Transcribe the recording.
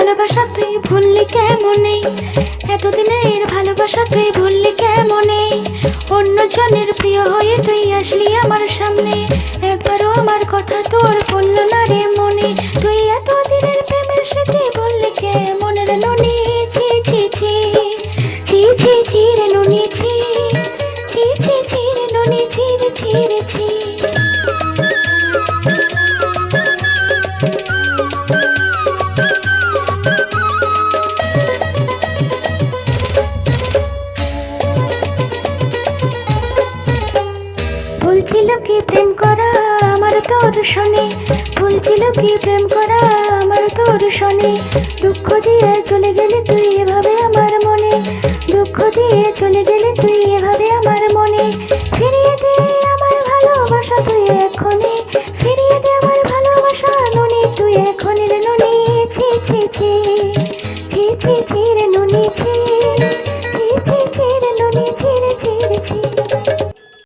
ভালোবাসা তুই ভুললি কেমনে, এতদিনের ভালোবাসা তুই ভুললি কেমনে, অন্য জনের প্রিয় হয়ে তুই আসলি আমার সামনে, একবারও আমার কথা তোর পড়লো না রে মনে, তুই এতদিনের প্রেমের সাথে বললি কেমন রে ননি, ছি ছি ছি ছি ছি ছি রে ননি, ছি ছি ছি ছি রে ননি, ছি রে ছি রে ছি। ভুলছিল কি প্রেম করা আমার তোর শোনে, ভুলছিল কি প্রেম করা আমার তোর শোনে, দুঃখ দিয়ে চলে গেলে তুই এভাবে আমার মনে, দুঃখ দিয়ে চলে গেলে তুই এভাবে আমার মনে, ফিরিয়ে দে আমার ভালোবাসা তুই এখনই, ফিরিয়ে দে আমার ভালোবাসা ননি তুই এখনই রে ননি, ছি ছি ছি ছি ছি ছি রে ননি, ছি।